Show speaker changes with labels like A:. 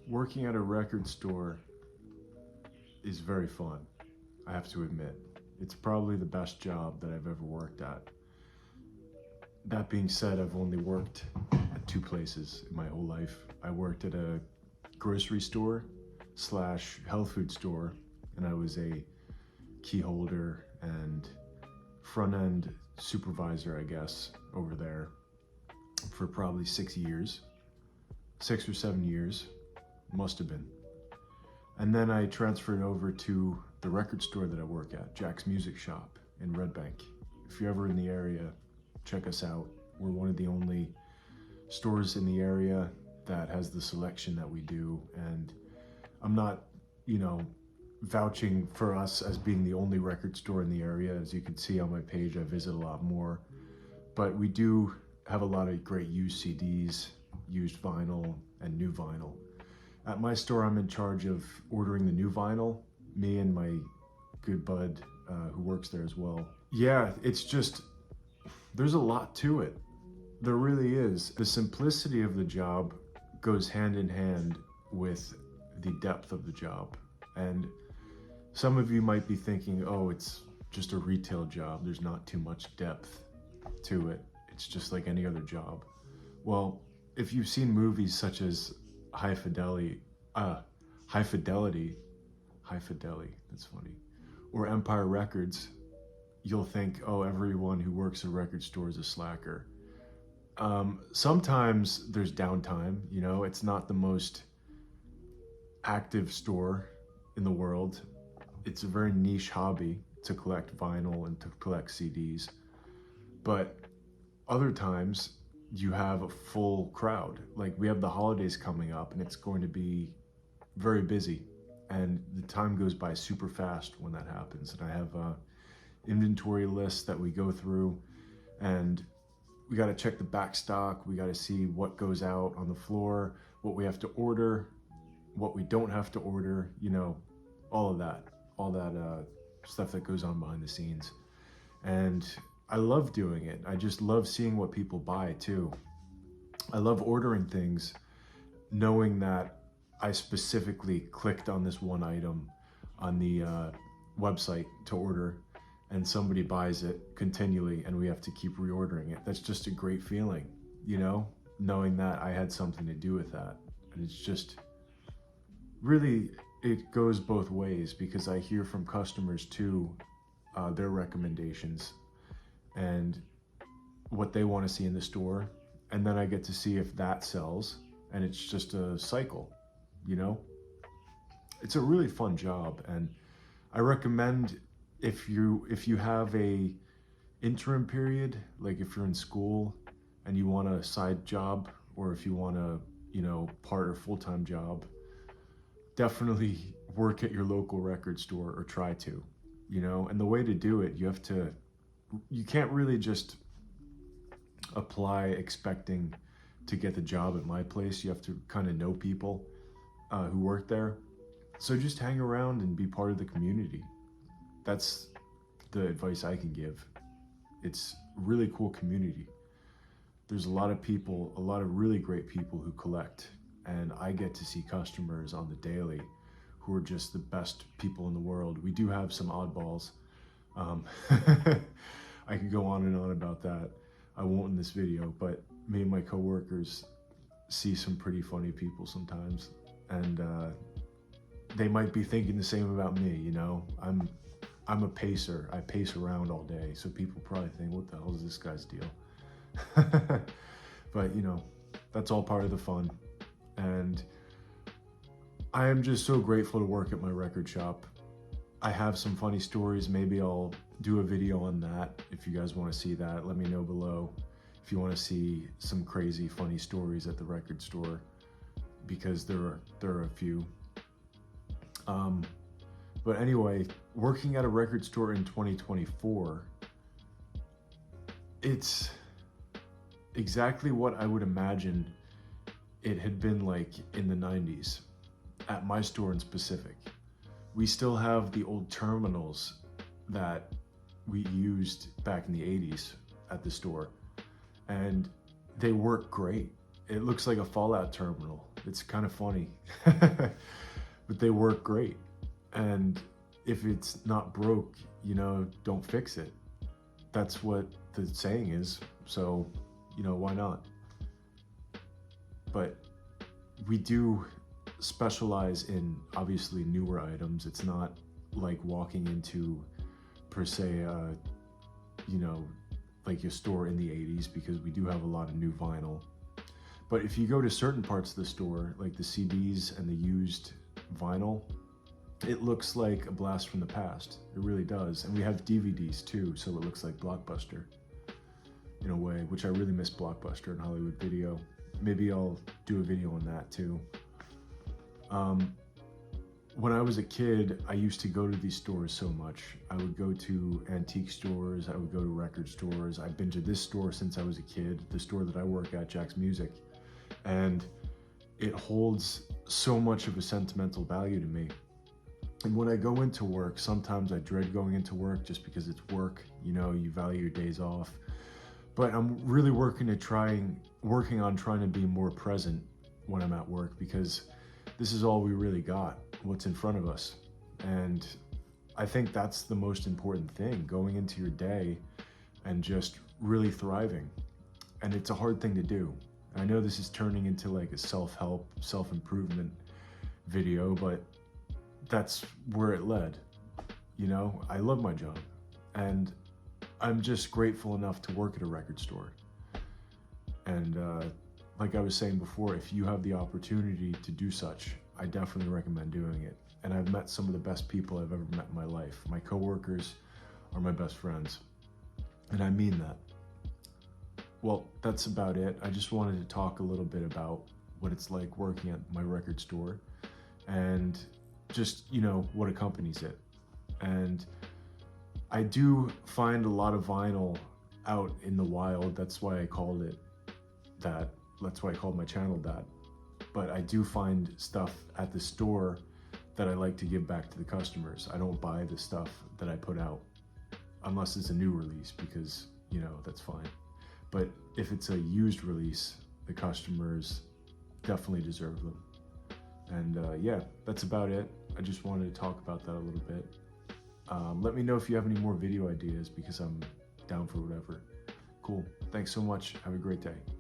A: Working at a record store is very fun, I have to admit. It's probably the best job that I've ever worked at. That being said, I've only worked at two places in my whole life. I worked at a grocery store slash health food store, and I was a key holder and front end supervisor, I guess, over there for probably 6 years. 6 or 7 years, must have been. And then I transferred over to the record store that I work at, Jack's Music Shop in Red Bank. If you're ever in the area, check us out. We're one of the only stores in the area that has the selection that we do. And I'm not, vouching for us as being the only record store in the area. As you can see on my page, I visit a lot more. But we do have a lot of great used CDs, used vinyl, and new vinyl. At my store, I'm in charge of ordering the new vinyl, me and my good bud who works there as well. Yeah, it's just, there's a lot to it. There really is. The simplicity of the job goes hand in hand with the depth of the job. And some of you might be thinking, oh, it's just a retail job. There's not too much depth to it. It's just like any other job. Well, if you've seen movies such as High Fidelity, that's funny, or Empire Records, you'll think, oh, everyone who works at a record store is a slacker. Sometimes there's downtime, it's not the most active store in the world. It's a very niche hobby to collect vinyl and to collect CDs. But other times you have a full crowd. Like we have the holidays coming up and it's going to be very busy. And the time goes by super fast when that happens. And I have a inventory list that we go through, and we got to check the back stock. We got to see what goes out on the floor, what we have to order, what we don't have to order, all that stuff that goes on behind the scenes. And I love doing it. I just love seeing what people buy too. I love ordering things, knowing that I specifically clicked on this one item on the website to order, and somebody buys it continually and we have to keep reordering it. That's just a great feeling, knowing that I had something to do with that. And it's just really, it goes both ways, because I hear from customers too, their recommendations and what they want to see in the store. And then I get to see if that sells, and it's just a cycle, It's a really fun job, and I recommend if you have a interim period, like if you're in school and you want a side job, or if you want a, part or full-time job, definitely work at your local record store, or try to, and the way to do it, you can't really just apply expecting to get the job at my place. You have to kind of know people who work there. So just hang around and be part of the community. That's the advice I can give. It's a really cool community. There's a lot of people, a lot of really great people who collect, and I get to see customers on the daily who are just the best people in the world. We do have some oddballs. I could go on and on about that. I won't in this video, but me and my coworkers see some pretty funny people sometimes, and they might be thinking the same about me. I'm a pacer. I pace around all day, so people probably think, what the hell is this guy's deal? But that's all part of the fun. And I am just so grateful to work at my record shop. I have some funny stories. Maybe I'll do a video on that. If you guys want to see that, let me know below. If you want to see some crazy funny stories at the record store, because there are a few. But anyway, working at a record store in 2024, it's exactly what I would imagine it had been like in the 90s, at my store in specific. We still have the old terminals that we used back in the 80s at the store, and they work great. It looks like a Fallout terminal, It's kind of funny, but they work great. And if it's not broke, you know, don't fix it. That's what the saying is. So, you know, why not? But we do specialize in obviously newer items. It's not like walking into, per se, you know, like your store in the 80s, because we do have a lot of new vinyl. But if you go to certain parts of the store, like the CDs and the used vinyl, it looks like a blast from the past. It really does. And we have DVDs too, so it looks like Blockbuster in a way, which I really miss Blockbuster and Hollywood Video. Maybe I'll do a video on that too. When I was a kid, I used to go to these stores so much. I would go to antique stores, I would go to record stores. I've been to this store since I was a kid, the store that I work at, Jack's Music. And it holds so much of a sentimental value to me. And when I go into work, sometimes I dread going into work just because it's work, you know, you value your days off. But I'm really working on trying to be more present when I'm at work, because this is all we really got, what's in front of us. And I think that's the most important thing, going into your day and just really thriving. And it's a hard thing to do. I know this is turning into like a self-help, self-improvement video, but that's where it led. You know, I love my job, and I'm just grateful enough to work at a record store. And like I was saying before, if you have the opportunity to do such, I definitely recommend doing it. And I've met some of the best people I've ever met in my life. My coworkers are my best friends, and I mean that. Well, that's about it. I just wanted to talk a little bit about what it's like working at my record store, and just, you know, what accompanies it. And I do find a lot of vinyl out in the wild. That's why I called it that. That's why I called my channel that. But I do find stuff at the store that I like to give back to the customers. I don't buy the stuff that I put out unless it's a new release, because, you know, that's fine. But if it's a used release, the customers definitely deserve them. And yeah, that's about it. I just wanted to talk about that a little bit. Let me know if you have any more video ideas, because I'm down for whatever. Cool. Thanks so much. Have a great day.